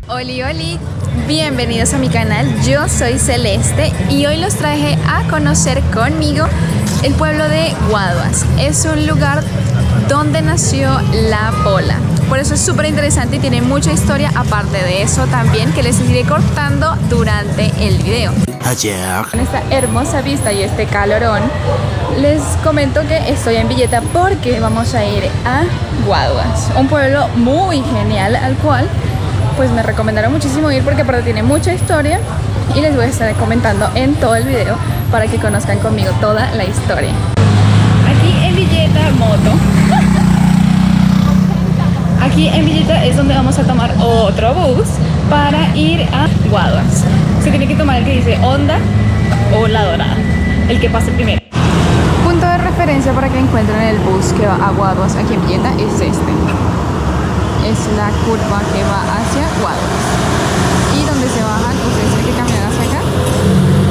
Oli, oli, bienvenidos a mi canal, yo soy Celeste y hoy los traje a conocer conmigo el pueblo de Guaduas. Es un lugar donde nació la pola, por eso es súper interesante y tiene mucha historia aparte de eso también que les iré cortando durante el video. Con esta hermosa vista y este calorón, les comento que estoy en Villeta porque vamos a ir a Guaduas, un pueblo muy genial al cual pues me recomendaron muchísimo ir porque aparte tiene mucha historia y les voy a estar comentando en todo el video para que conozcan conmigo toda la historia. Aquí en Villeta, moto. Aquí en Villeta es donde vamos a tomar otro bus para ir a Guaduas. Se tiene que tomar el que dice Honda o La Dorada, el que pase primero. Punto de referencia para que encuentren el bus que va a Guaduas aquí en Villeta es este. Es la curva que va hacia Guaduas. Y donde se bajan, ustedes tienen que caminar hacia acá,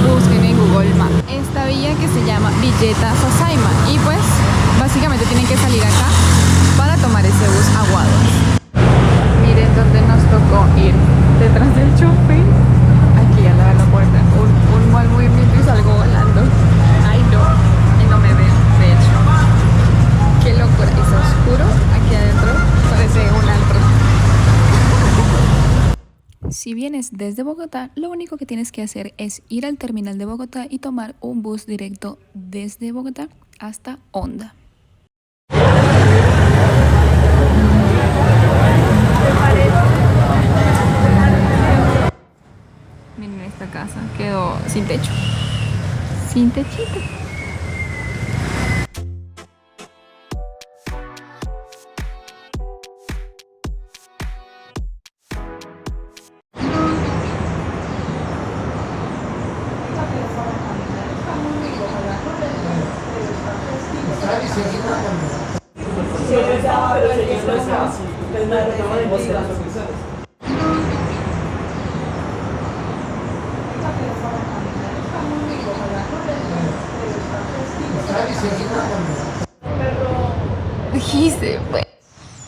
busquen en Google Maps esta vía que se llama Villeta Sasaima. Y pues básicamente tienen que salir acá para tomar ese bus a Guaduas. Miren dónde nos tocó ir, detrás del chofer. Aquí anda la puerta, un mal movimiento y salgo volando. Ay no, y no me veo, de hecho. Qué locura, es oscuro aquí adentro, parece un antro. Si vienes desde Bogotá, lo único que tienes que hacer es ir al terminal de Bogotá y tomar un bus directo desde Bogotá hasta Honda. Miren esta casa, quedó sin techo, sin techito.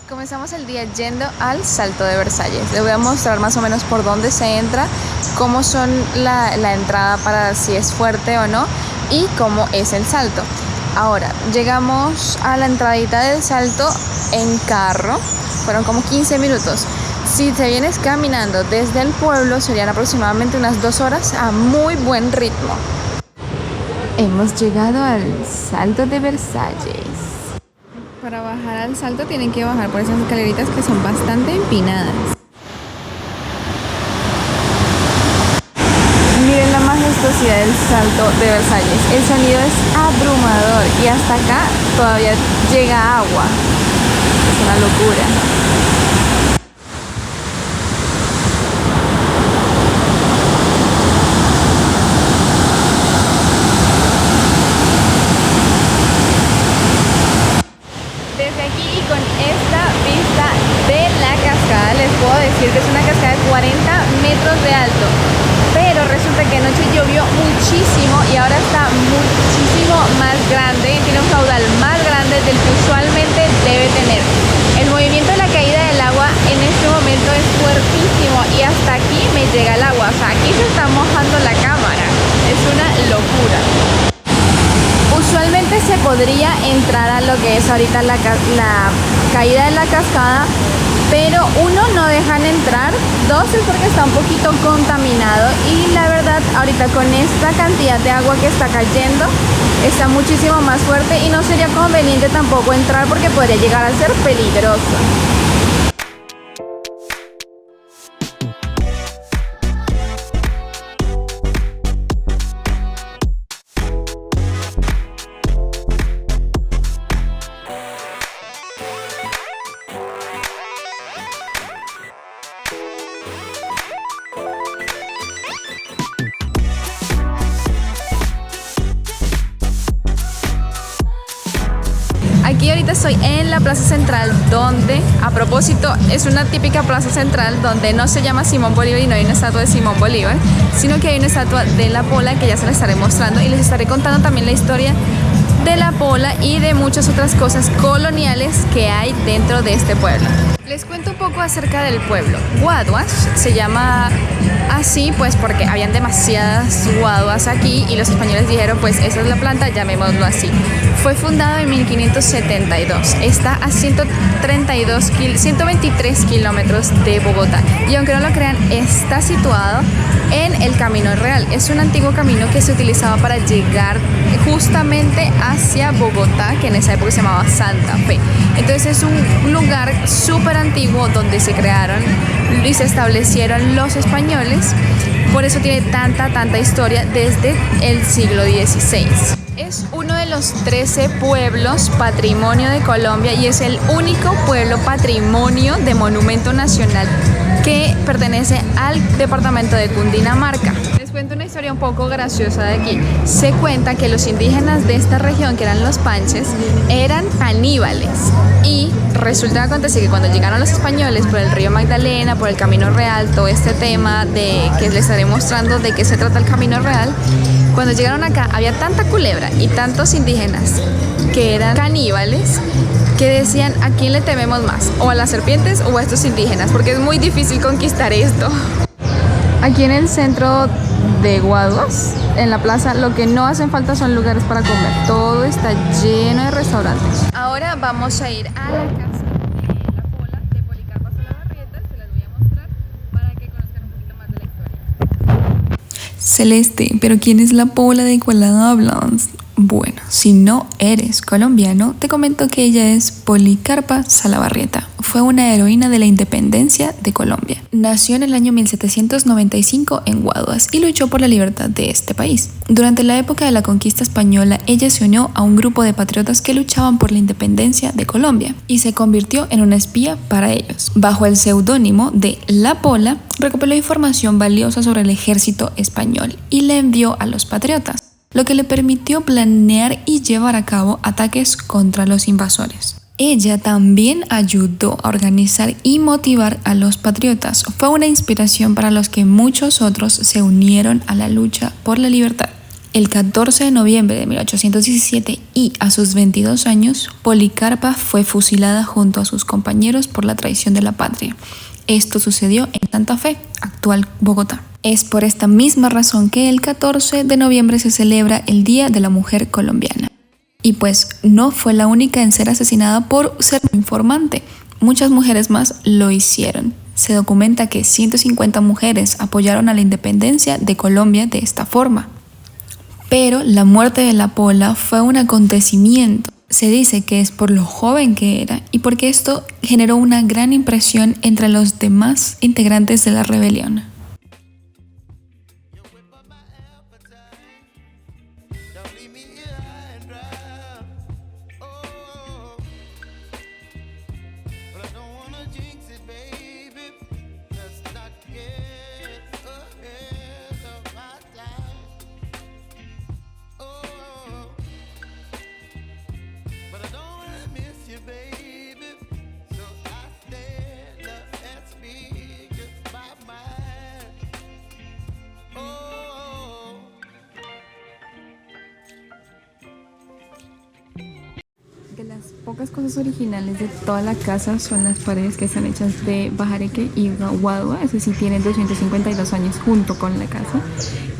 Comenzamos el día yendo al Salto de Versalles. Les voy a mostrar más o menos por dónde se entra, cómo son la entrada para si es fuerte o no y cómo es el salto. Ahora, llegamos a la entradita del salto en carro, fueron como 15 minutos. Si te vienes caminando desde el pueblo serían aproximadamente unas 2 horas a muy buen ritmo. Hemos llegado al Salto de Versalles. Para bajar al salto tienen que bajar por esas escaleritas que son bastante empinadas. Miren la majestuosidad del Salto de Versalles. El sonido es abrumador y hasta acá todavía llega agua. Es una locura. Que es una cascada de 40 metros de alto, pero resulta que anoche llovió muchísimo y ahora está muchísimo más grande y tiene un caudal más grande del que usualmente debe tener. El movimiento de la caída del agua en este momento es fuertísimo y hasta aquí me llega el agua, o sea, aquí se está mojando la cámara, es una locura. Usualmente se podría entrar a lo que es ahorita la caída de la cascada, pero uno, no dejan entrar, 2 es porque está un poquito contaminado y la verdad ahorita con esta cantidad de agua que está cayendo está muchísimo más fuerte y no sería conveniente tampoco entrar porque podría llegar a ser peligroso. Aquí ahorita estoy en la plaza central donde, a propósito, es una típica plaza central donde no se llama Simón Bolívar y no hay una estatua de Simón Bolívar, sino que hay una estatua de la pola que ya se la estaré mostrando y les estaré contando también la historia de La Pola y de muchas otras cosas coloniales que hay dentro de este pueblo. Les cuento un poco acerca del pueblo. Guaduas se llama así pues porque habían demasiadas guaduas aquí y los españoles dijeron pues esa es la planta, llamémoslo así. Fue fundado en 1572. Está a 123 kilómetros de Bogotá y aunque no lo crean está situado en el Camino Real. Es un antiguo camino que se utilizaba para llegar justamente hacia Bogotá, que en esa época se llamaba Santa Fe. Entonces es un lugar súper antiguo donde se crearon y se establecieron los españoles. Por eso tiene tanta historia desde el siglo XVI. Es uno de los 13 pueblos patrimonio de Colombia y es el único pueblo patrimonio de Monumento Nacional que pertenece al departamento de Cundinamarca. Les cuento una historia un poco graciosa de aquí. Se cuenta que los indígenas de esta región, que eran los panches, eran caníbales. Y resulta acontece que cuando llegaron los españoles por el río Magdalena, por el Camino Real, todo este tema de que les estaré mostrando de qué se trata el Camino Real, cuando llegaron acá había tanta culebra y tantos indígenas que eran caníbales que decían a quién le tememos más, o a las serpientes o a estos indígenas, porque es muy difícil conquistar esto. Aquí en el centro de Guaduas, en la plaza, lo que no hacen falta son lugares para comer. Todo está lleno de restaurantes. Ahora vamos a ir a la casa de La Pola de Policarpa Salabarrieta. Se las voy a mostrar para que conozcan un poquito más de la historia. Celeste, ¿pero quién es La Pola? ¿De cuál hablas? Bueno, si no eres colombiano, te comento que ella es Policarpa Salabarrieta. Fue una heroína de la independencia de Colombia. Nació en el año 1795 en Guaduas y luchó por la libertad de este país. Durante la época de la conquista española, ella se unió a un grupo de patriotas que luchaban por la independencia de Colombia y se convirtió en una espía para ellos. Bajo el seudónimo de La Pola, recopiló información valiosa sobre el ejército español y la envió a los patriotas, lo que le permitió planear y llevar a cabo ataques contra los invasores. Ella también ayudó a organizar y motivar a los patriotas. Fue una inspiración para los que muchos otros se unieron a la lucha por la libertad. El 14 de noviembre de 1817 y a sus 22 años, Policarpa fue fusilada junto a sus compañeros por la traición de la patria. Esto sucedió en Santa Fe, actual Bogotá. Es por esta misma razón que el 14 de noviembre se celebra el Día de la Mujer Colombiana. Y pues no fue la única en ser asesinada por ser informante. Muchas mujeres más lo hicieron. Se documenta que 150 mujeres apoyaron a la independencia de Colombia de esta forma. Pero la muerte de La Pola fue un acontecimiento. Se dice que es por lo joven que era y porque esto generó una gran impresión entre los demás integrantes de la rebelión. De las pocas cosas originales de toda la casa son las paredes que están hechas de bajareque y guadua, es decir, tienen 252 años junto con la casa.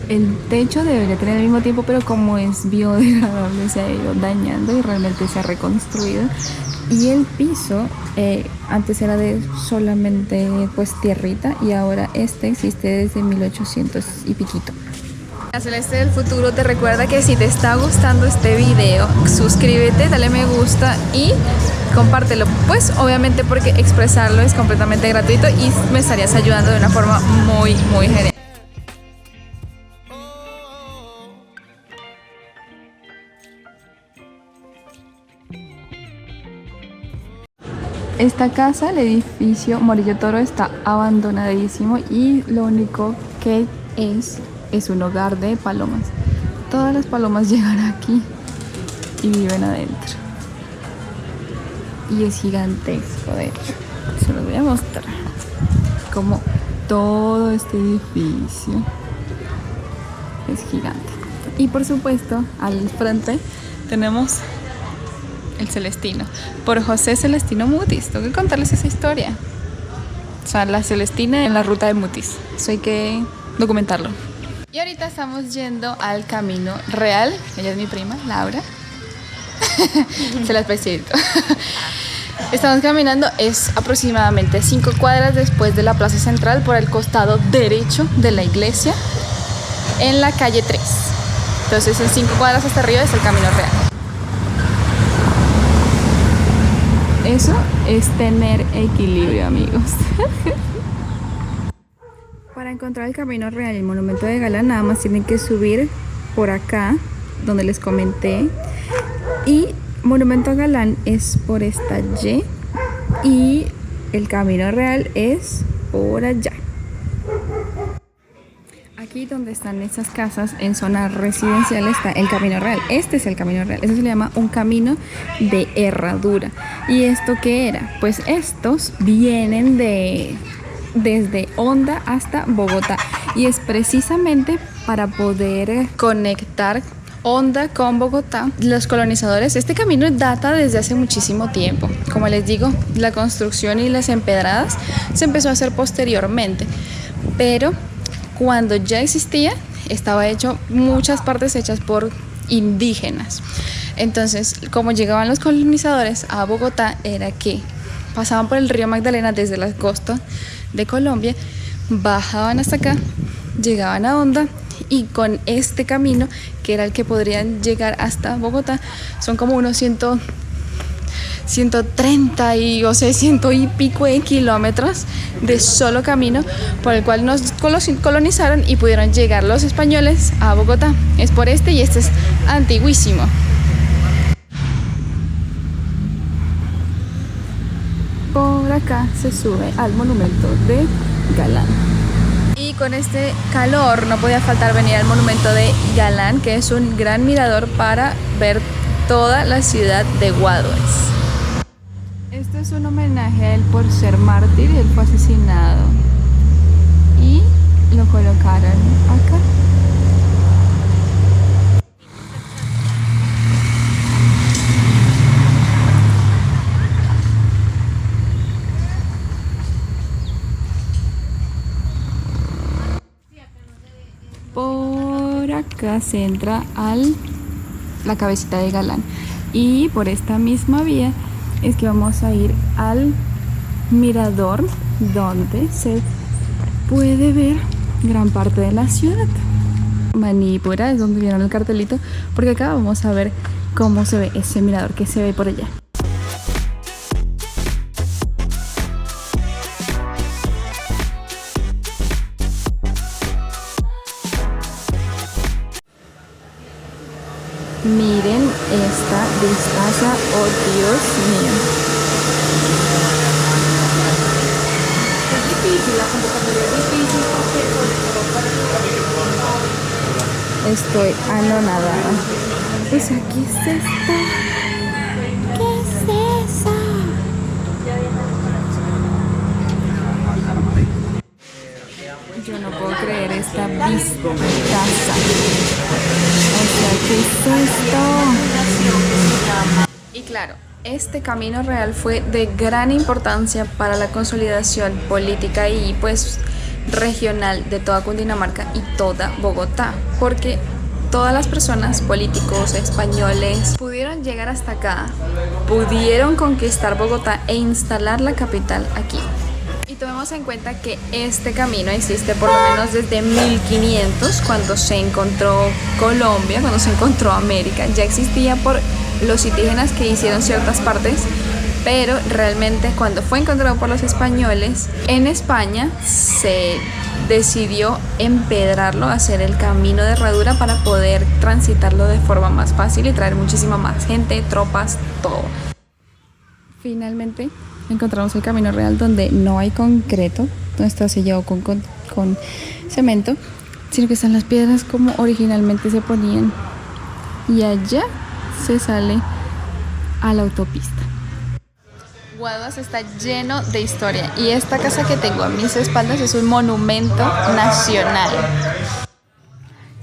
El techo debería tener el mismo tiempo, pero como es biodegradable se ha ido dañando y realmente se ha reconstruido. Y el piso antes era de solamente pues tierrita y ahora este existe desde 1800 y piquito. La Celeste del futuro te recuerda que si te está gustando este video, suscríbete, dale me gusta y compártelo. Pues obviamente porque expresarlo es completamente gratuito y me estarías ayudando de una forma muy genial. Esta casa, el edificio Morillo Toro, está abandonadísimo y lo único que es un hogar de palomas. Todas las palomas llegan aquí y viven adentro. Y es gigantesco, de hecho. Se los voy a mostrar. Como todo este edificio es gigante. Y por supuesto, al frente tenemos el Celestino, por José Celestino Mutis. Tengo que contarles esa historia. O sea, la Celestina en la ruta de Mutis. Eso hay que documentarlo. Y ahorita estamos yendo al Camino Real. Ella es mi prima, Laura. Se las presento. Estamos caminando, es aproximadamente 5 cuadras después de la plaza central por el costado derecho de la iglesia, en la calle 3. Entonces en 5 cuadras hasta arriba es el Camino Real. Eso es tener equilibrio, amigos. Para encontrar el Camino Real y el Monumento de Galán, nada más tienen que subir por acá, donde les comenté. Y Monumento a Galán es por esta Y y el Camino Real es por allá. Aquí donde están esas casas en zona residencial está el Camino Real. Este es el Camino Real. Eso se le llama un camino de herradura. ¿Y esto qué era? Pues estos vienen desde Honda hasta Bogotá. Y es precisamente para poder conectar Honda con Bogotá. Los colonizadores, este camino data desde hace muchísimo tiempo. Como les digo, la construcción y las empedradas se empezó a hacer posteriormente. Pero cuando ya existía, estaba hecho muchas partes hechas por indígenas. Entonces, como llegaban los colonizadores a Bogotá, era que pasaban por el río Magdalena desde la costa de Colombia, bajaban hasta acá, llegaban a Honda, y con este camino, que era el que podrían llegar hasta Bogotá, son como unos 130 y, o sea, 100 y pico de kilómetros de solo camino por el cual nos colonizaron y pudieron llegar los españoles a Bogotá. Es por este, y este es antiguísimo. Por acá se sube al Monumento de Galán. Y con este calor no podía faltar venir al Monumento de Galán, que es un gran mirador para ver toda la ciudad de Guaduas. Esto es un homenaje a él por ser mártir, y él fue asesinado. Y lo colocaron acá. Por acá se entra a la cabecita de Galán, y por esta misma vía es que vamos a ir al mirador donde se puede ver gran parte de la ciudad. Manípura es donde vieron el cartelito, porque acá vamos a ver cómo se ve ese mirador que se ve por allá. Miren esta vistaza, oh Dios mío. Es difícil, la convocatoria es difícil porque estoy anonadada. Pues aquí es esto. ¿Qué es eso? Yo no puedo creer esta vistaza. O sea, ¿qué es esto? Y claro, este Camino Real fue de gran importancia para la consolidación política y pues regional de toda Cundinamarca y toda Bogotá, porque todas las personas, políticos, españoles, pudieron llegar hasta acá, pudieron conquistar Bogotá e instalar la capital aquí. Y tomemos en cuenta que este camino existe por lo menos desde 1500, cuando se encontró Colombia, cuando se encontró América. Ya existía por los indígenas que hicieron ciertas partes, pero realmente cuando fue encontrado por los españoles en España, se decidió empedrarlo, hacer el camino de herradura para poder transitarlo de forma más fácil y traer muchísima más gente, tropas, todo. Finalmente encontramos el Camino Real, donde no hay concreto, no está sellado con cemento, sino que están las piedras como originalmente se ponían. Y allá se sale a la autopista. Guaduas está lleno de historia, y esta casa que tengo a mis espaldas es un monumento nacional.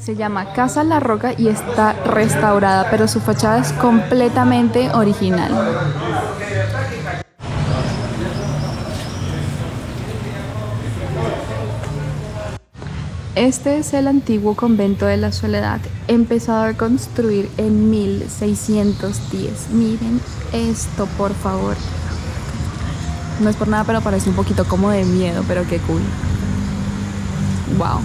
Se llama Casa La Roca y está restaurada, pero su fachada es completamente original. Este es el antiguo convento de la Soledad, empezado a construir en 1610. Miren esto, por favor. No es por nada, pero parece un poquito como de miedo, pero qué cool. Wow.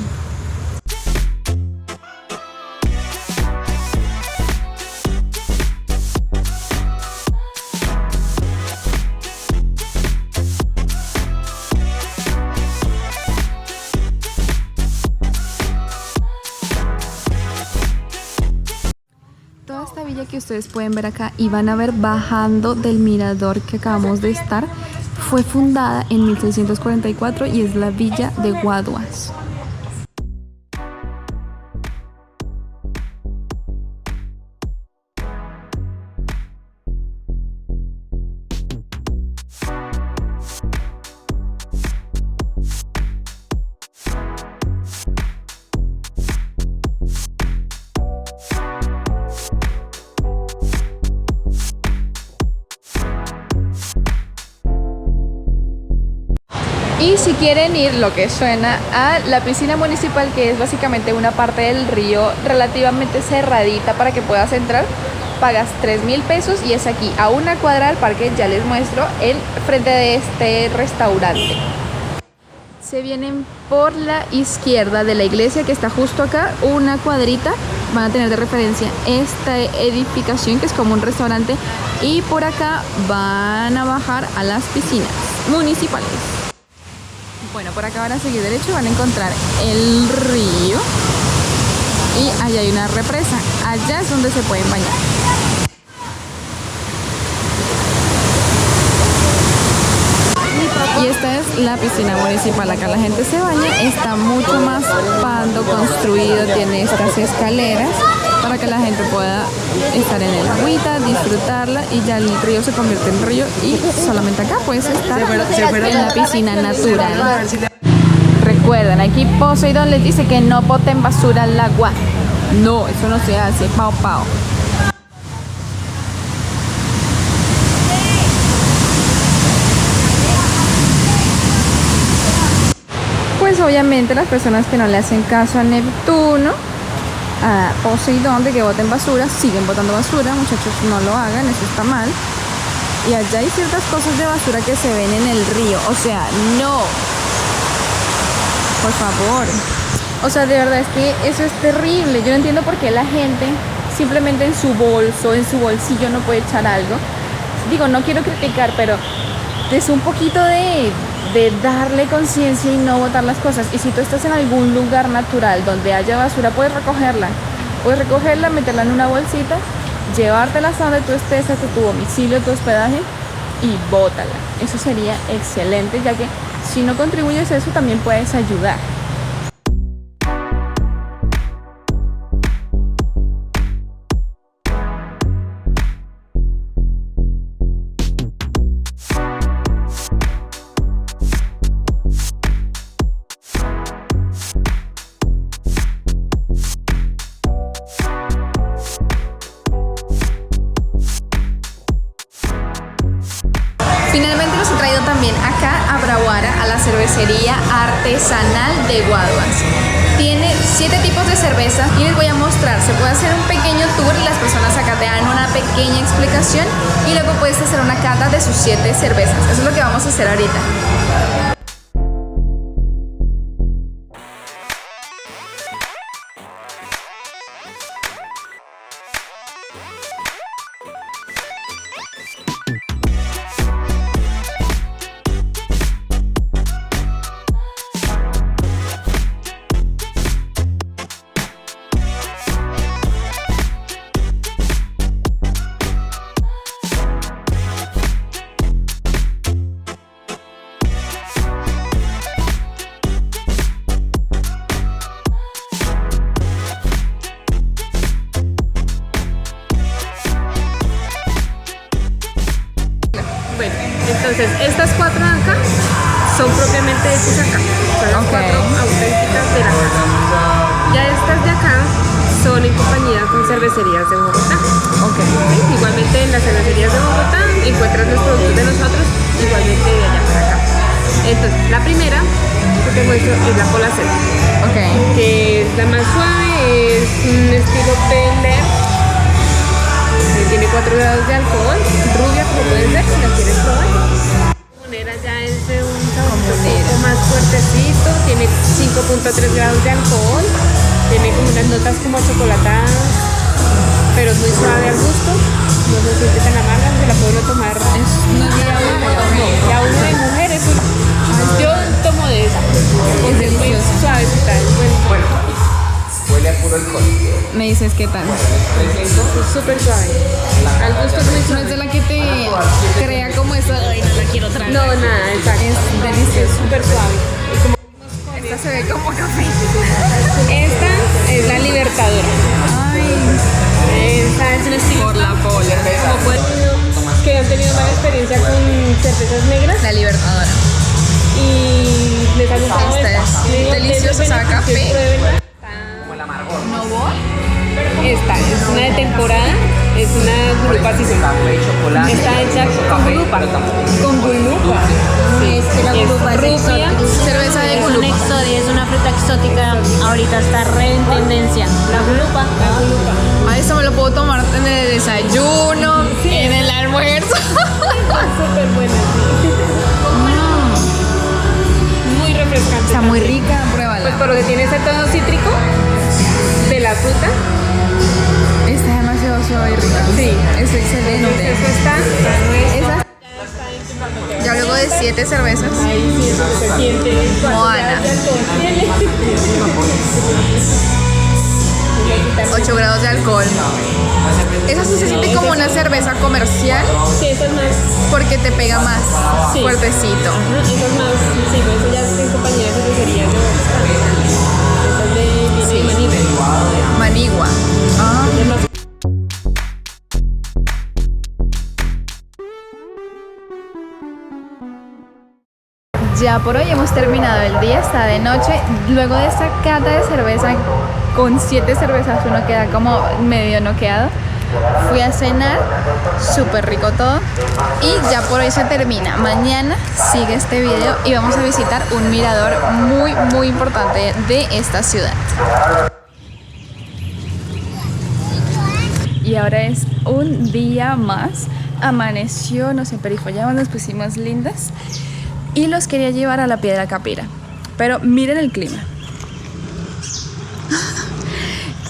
Toda esta villa que ustedes pueden ver acá y van a ver bajando del mirador que acabamos de estar, fue fundada en 1644 y es la villa de Guaduas. Y si quieren ir, lo que suena, a la piscina municipal, que es básicamente una parte del río relativamente cerradita para que puedas entrar, pagas 3.000 pesos y es aquí, a una cuadra del parque. Ya les muestro el frente de este restaurante. Se vienen por la izquierda de la iglesia, que está justo acá, una cuadrita. Van a tener de referencia esta edificación, que es como un restaurante, y por acá van a bajar a las piscinas municipales. Bueno, por acá van a seguir derecho, van a encontrar el río y allá hay una represa. Allá es donde se pueden bañar. Y esta es la piscina municipal. Acá la gente se baña, está mucho más pando construido, tiene estas escaleras para que la gente pueda estar en el agüita, disfrutarla, y ya el río se convierte en río y solamente acá puedes estar en la piscina natural. Recuerden, aquí Poseidón les dice que no boten basura al agua. No, eso no se hace, pao pao. Pues obviamente las personas que no le hacen caso a Neptuno, a Poseidón, de que boten basura, siguen botando basura. Muchachos, no lo hagan, eso está mal. Y allá hay ciertas cosas de basura que se ven en el río, o sea, no, por favor. O sea, de verdad es que eso es terrible. Yo no entiendo por qué la gente simplemente en su bolso, en su bolsillo no puede echar algo. Digo, no quiero criticar, pero es un poquito de darle conciencia y no botar las cosas. Y si tú estás en algún lugar natural donde haya basura, puedes recogerla, meterla en una bolsita, llevártela hasta donde tú estés, hasta tu domicilio, tu hospedaje, y bótala. Eso sería excelente, ya que si no contribuyes a eso, también puedes ayudar. Finalmente los he traído también acá a Braguara, a la cervecería artesanal de Guaduas. Tiene 7 tipos de cerveza y les voy a mostrar. Se puede hacer un pequeño tour y las personas acá te dan una pequeña explicación, y luego puedes hacer una cata de sus 7 cervezas. Eso es lo que vamos a hacer ahorita. Bueno, entonces estas 4 de acá son propiamente hechas acá. Son las 4 auténticas de la casa. Ya estas de acá son en compañía con cervecerías de Bogotá. Ok. Sí, igualmente en las cervecerías de Bogotá encuentras los productos de nosotros, igualmente de allá para acá. Entonces, la primera que te muestro es la Cola Cero, Ok. que es la más suave, es un estilo pale ale, tiene 4 grados de alcohol, rubia como puedes ver si la quieres probar. Monera ya es de un sabor un poco más fuertecito, tiene 5.3 grados de alcohol, tiene como unas notas como chocolatadas, pero es muy suave al gusto, no se siente tan amarga, se la puede uno tomar. No es de Ya uno de mujer es yo tomo de esa, porque es muy suavecita, es Bueno, huele a puro alcohol. Me dices qué tal. súper suave. Al gusto es muy No suave. es de la que te crea como eso, ay, no la quiero tragar. No, nada, exacto. Es delicioso. Súper suave. Esta se ve como café. Esta es la Libertadora. Ay, Esta es un estilo por la pola. como que han tenido mala experiencia con cervezas negras La Libertadora. y les ha gustado Esta esta. es Le digo, deliciosa, denle beneficios, café. pruébenla. Como el amargor. ¿No vos? Esta es una de temporada, es una gulupa así. Café, chocolate. Está hecha con café, gulupa. pero tampoco. Con gulupa. Es que la gulupa es rubia. exótica. Cerveza de Es gulupa. una exodia, es una fruta exótica. Ahorita está re en tendencia. La gulupa. Ay, esto me lo puedo tomar en el desayuno, en el almuerzo. Súper buena. Muy refrescante. Está muy rica, pruébala. Pues por lo que tiene ese tono cítrico de la fruta. Está demasiado suave y rica. Sí. Es excelente. Eso está. Esa- Ya luego de 7 cervezas. Ahí sí se siente. Moana. 8 grados de alcohol. Esa sí se siente como una cerveza comercial Sí, esa es más. porque te pega más Sí. fuertecito. Esa es más. Sí, pero eso ya es en compañía de cervecería. Esa es de viene de Manila. Manigua. Ah. Es más. Ya por hoy hemos terminado el día, está de noche. Luego de esta cata de cerveza, con 7 cervezas uno queda como medio noqueado. Fui a cenar, súper rico todo. Y ya por hoy se termina. Mañana sigue este video y vamos a visitar un mirador muy importante de esta ciudad. Y ahora es un día más. Amaneció, nos emperifollamos, nos pusimos lindas. Y los quería llevar a la Piedra Capira. Pero miren el clima.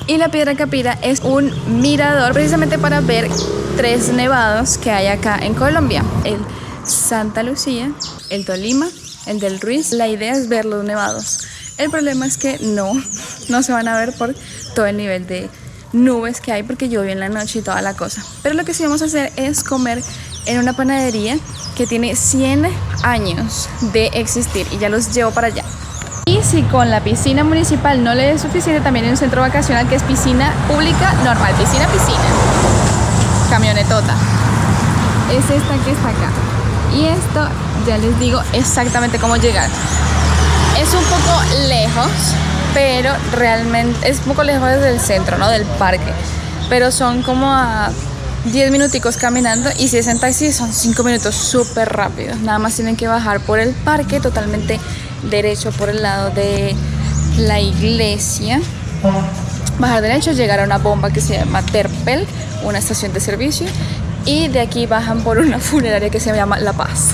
Y la Piedra Capira es un mirador precisamente para ver 3 nevados que hay acá en Colombia. El Santa Lucía, el Tolima, el del Ruiz. La idea es ver los nevados. El problema es que no se van a ver por todo el nivel de nubes que hay porque llovió en la noche y toda la cosa. Pero lo que sí vamos a hacer es comer en una panadería que tiene 100 años de existir y ya los llevo para allá. Y si con la piscina municipal no le es suficiente, también hay un centro vacacional que es piscina pública normal, piscina, camionetota. Es esta que está acá. Y esto ya les digo exactamente cómo llegar. Es un poco lejos, pero realmente es un poco lejos desde el centro, ¿no? Del parque. Pero son como a 10 minuticos caminando y si es en taxi son 5 minutos súper rápidos. Nada más tienen que bajar por el parque totalmente derecho por el lado de la iglesia. Bajar derecho, llegar a una bomba que se llama Terpel, una estación de servicio. Y de aquí bajan por una funeraria que se llama La Paz.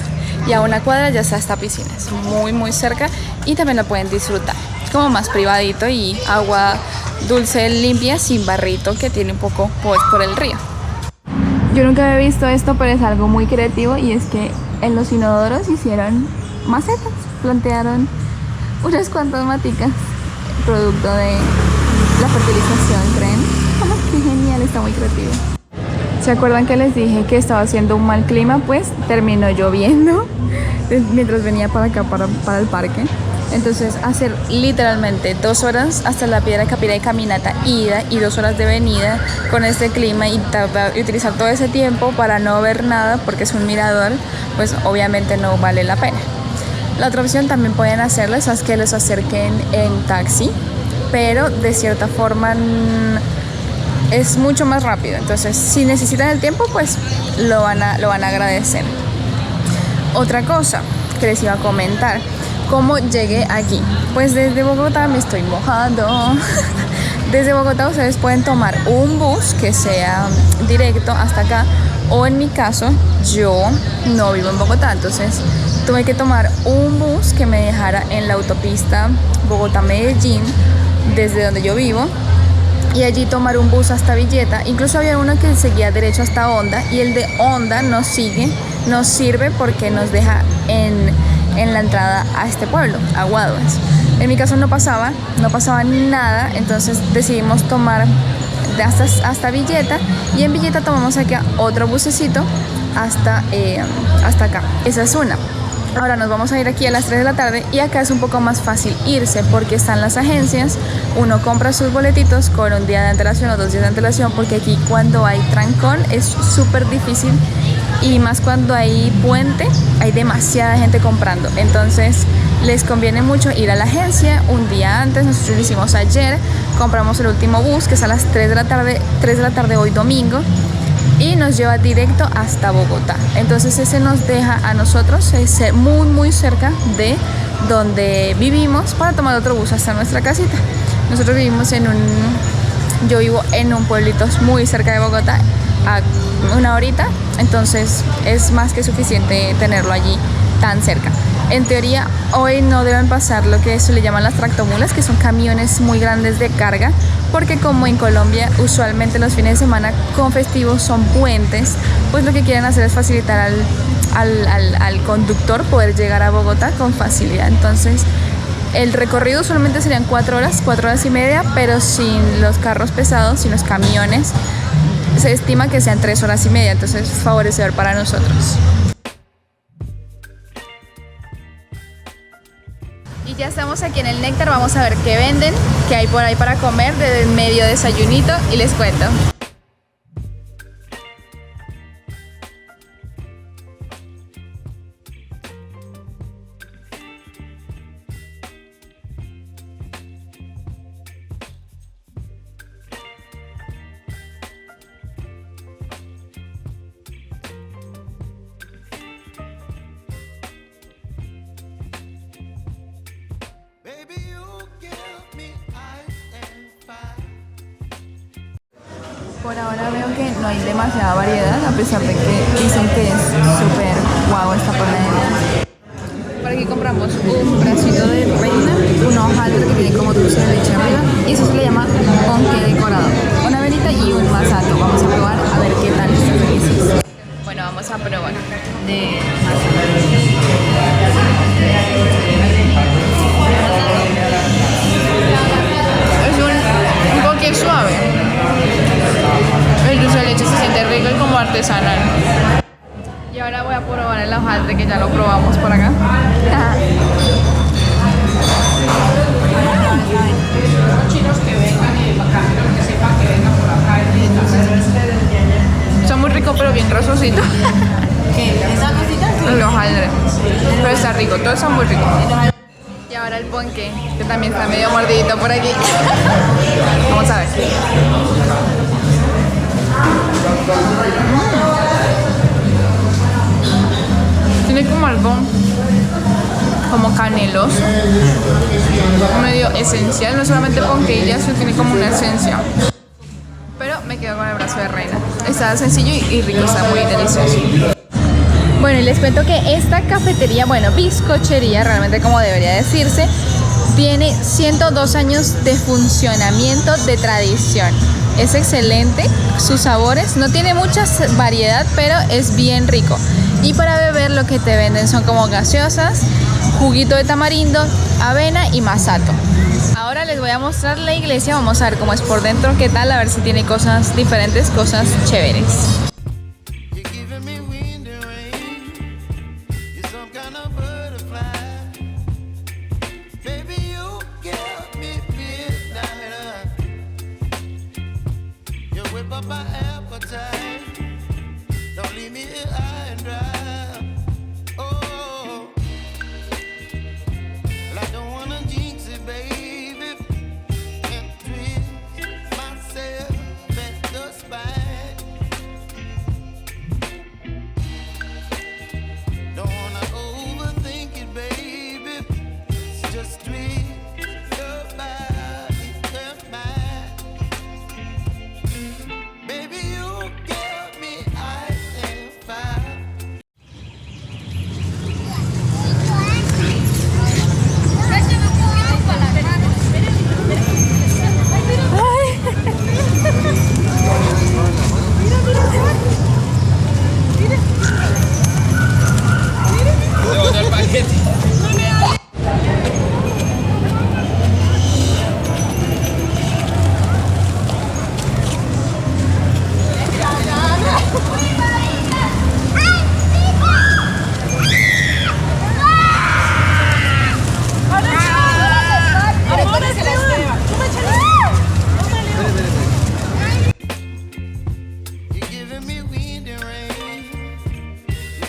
Y a una cuadra ya está esta piscina. Es muy cerca y también la pueden disfrutar. Es como más privadito y agua dulce, limpia, sin barrito que tiene un poco pues, por el río. Yo nunca había visto esto, pero es algo muy creativo y es que en los inodoros hicieron macetas, plantearon unas cuantas maticas, producto de la fertilización, ¿creen? ¡Qué genial! Está muy creativo. ¿Se acuerdan que les dije que estaba haciendo un mal clima? Pues terminó lloviendo mientras venía para acá, para el parque. Entonces hacer literalmente 2 horas hasta la Piedra Capira de caminata ida y 2 horas de venida con este clima y utilizar todo ese tiempo para no ver nada porque es un mirador, pues obviamente no vale la pena. La otra opción también pueden hacerlo es que los acerquen en taxi pero de cierta forma es mucho más rápido. Entonces, si necesitan el tiempo, pues lo van a agradecer. Otra cosa que les iba a comentar, ¿cómo llegué aquí? Pues desde Bogotá me estoy mojando. Desde Bogotá ustedes pueden tomar un bus que sea directo hasta acá, o en mi caso, yo no vivo en Bogotá, entonces tuve que tomar un bus que me dejara en la autopista Bogotá-Medellín, desde donde yo vivo, y allí tomar un bus hasta Villeta. Incluso había uno que seguía derecho hasta Honda, y el de Honda nos sirve porque nos deja en la entrada a este pueblo, a Guaduas. En mi caso no pasaba nada, entonces decidimos tomar hasta Villeta, y en Villeta tomamos acá otro bucecito hasta acá. Esa es una. Ahora nos vamos a ir aquí a las 3 de la tarde, y acá es un poco más fácil irse porque están las agencias. Uno compra sus boletitos con un día de antelación o 2 días de antelación, porque aquí cuando hay trancón es súper difícil, y más cuando hay puente, hay demasiada gente comprando. Entonces les conviene mucho ir a la agencia un día antes. Nosotros lo hicimos ayer, compramos el último bus que es a las 3 de la tarde hoy domingo, y nos lleva directo hasta Bogotá. Entonces ese nos deja a nosotros muy cerca de donde vivimos, para tomar otro bus hasta nuestra casita. Nosotros vivimos yo vivo en un pueblito muy cerca de Bogotá, a una horita, entonces es más que suficiente tenerlo allí tan cerca. En teoría hoy no deben pasar lo que se le llaman las tractomulas, que son camiones muy grandes de carga, porque como en Colombia usualmente los fines de semana con festivos son puentes, pues lo que quieren hacer es facilitar al conductor poder llegar a Bogotá con facilidad. Entonces el recorrido solamente serían 4 horas y media, pero sin los carros pesados, sin los camiones, se estima que sean 3 horas y media, entonces es favorecedor para nosotros. Y ya estamos aquí en el Néctar, vamos a ver qué venden, qué hay por ahí para comer, de medio desayunito, y les cuento. Por ahora veo que no hay demasiada variedad, a pesar de que dicen que es súper guau esta panadería. Por aquí compramos un bracito de reina, un hojaldre que tiene como dulce de leche arriba, y eso se le llama ponqué decorado. Una velita y un masato. Vamos a probar a ver qué tal estas delicias. Bueno, vamos a probar de es un ponqué suave. El dulce de leche se siente rico y como artesanal. Y ahora voy a probar el hojaldre, que ya lo probamos por acá. Está muy rico, pero bien grososito. ¿Qué? ¿Esa cosita? El hojaldre. Pero está rico, todo está muy rico. Y ahora el ponqué, que también está medio mordidito por aquí. Vamos a ver. Tiene como algo como caneloso, medio esencial, no solamente ponqué, sino tiene como una esencia. Pero me quedo con el brazo de reina. Está sencillo y rico, está muy delicioso. Bueno, y les cuento que esta cafetería, bueno, bizcochería, realmente como debería decirse, tiene 102 años de funcionamiento, de tradición. Es excelente, sus sabores, no tiene mucha variedad, pero es bien rico. Y para beber lo que te venden son como gaseosas, juguito de tamarindo, avena y masato. Ahora les voy a mostrar la iglesia, vamos a ver cómo es por dentro, qué tal, a ver si tiene cosas diferentes, cosas chéveres.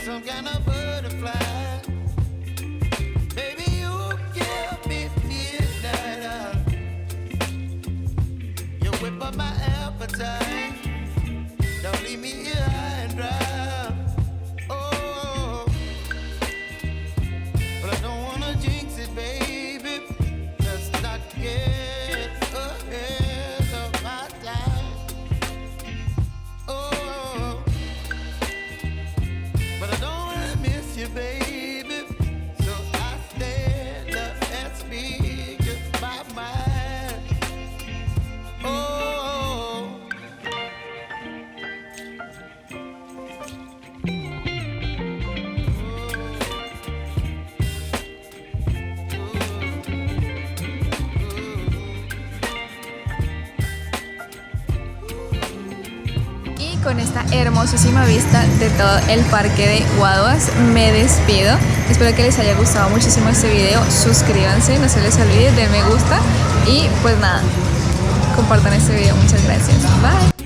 some kind of butterfly. Baby, you give me midnight. You whip up my appetite. Don't leave me here high and dry. Oh, but I don't wanna jinx it, baby. Let's not get ahead of my time. Oh, but I don't wanna miss you, baby. So I stand up and speak my mind. Oh. Y con esta hermosísima vista de todo el parque de Guaduas me despido. Espero que les haya gustado muchísimo este video. Suscríbanse, no se les olvide, den me gusta y pues nada, compartan este video. Muchas gracias. Bye.